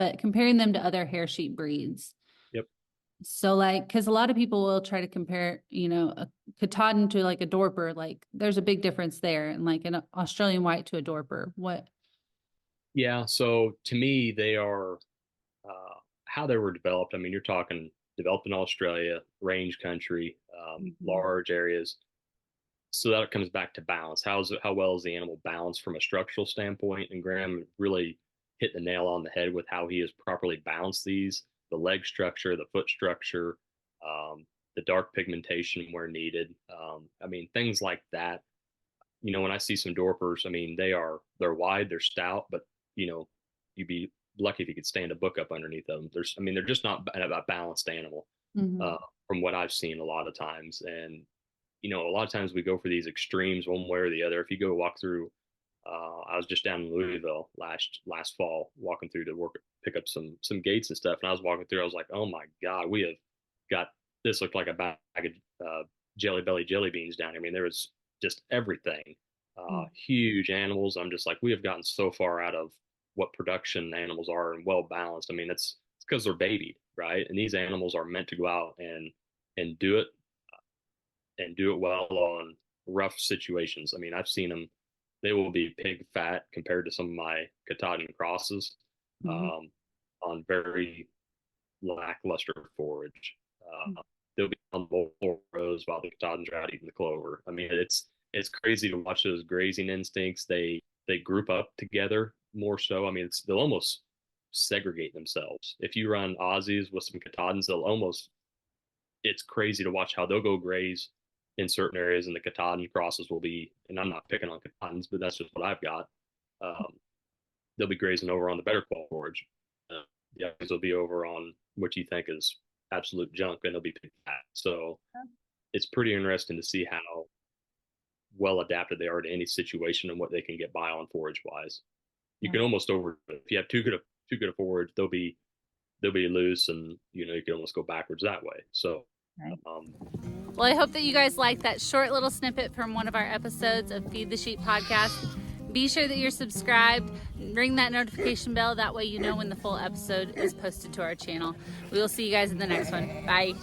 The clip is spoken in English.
but comparing them to other hair sheep breeds. Yep. So like, because a lot of people will try to compare, a Katahdin to like a Dorper. Like there's a big difference there, and like an Australian white to a Dorper. What? Yeah. So to me, they are how they were developed. I mean, you're talking developed in Australia, range country, Mhm. large areas. So that comes back to balance. How well is the animal balanced from a structural standpoint? And Graham really hit the nail on the head with how he has properly balanced these: the leg structure, the foot structure, the dark pigmentation where needed. I mean, things like that. When I see some Dorpers, I mean, they're wide, they're stout, but you'd be lucky if you could stand a book up underneath them. I mean, they're just not a balanced animal, Mhm. uh, from what I've seen a lot of times. And a lot of times we go for these extremes one way or the other. If you go walk through, I was just down in Louisville last fall, walking through to pick up some gates and stuff. And I was walking through, I was like, oh my God, we have got this looked like a bag of Jelly Belly jelly beans down here. I mean, there was just everything, huge animals. I'm just like, we have gotten so far out of what production animals are and well balanced. I mean, it's because they're babied, right? And these animals are meant to go out and do it well on rough situations. I mean, I've seen them; they will be pig fat compared to some of my Katahdin crosses, Mhm. um, on very lackluster forage. They'll be on multiple rows while the Katahdins are out eating the clover. I mean, it's crazy to watch those grazing instincts. They group up together more so. I mean, they'll almost segregate themselves. If you run Aussies with some Katahdins, they'll almost it's crazy to watch how they'll go graze in certain areas, and the Katahdin crosses will be, and I'm not picking on Katahdins, but that's just what I've got. Um, they'll be grazing over on the better quality forage. The others will be over on what you think is absolute junk, and they'll be picked at. So it's pretty interesting to see how well adapted they are to any situation and what they can get by on forage wise. You Yeah. can almost over if you have too good a forage, they'll be loose, and you can almost go backwards that way. So Right. um, Well, I hope that you guys liked that short little snippet from one of our episodes of Feed the Sheep podcast. Be sure that you're subscribed. Ring that notification bell. That way you know when the full episode is posted to our channel. We will see you guys in the next one. Bye.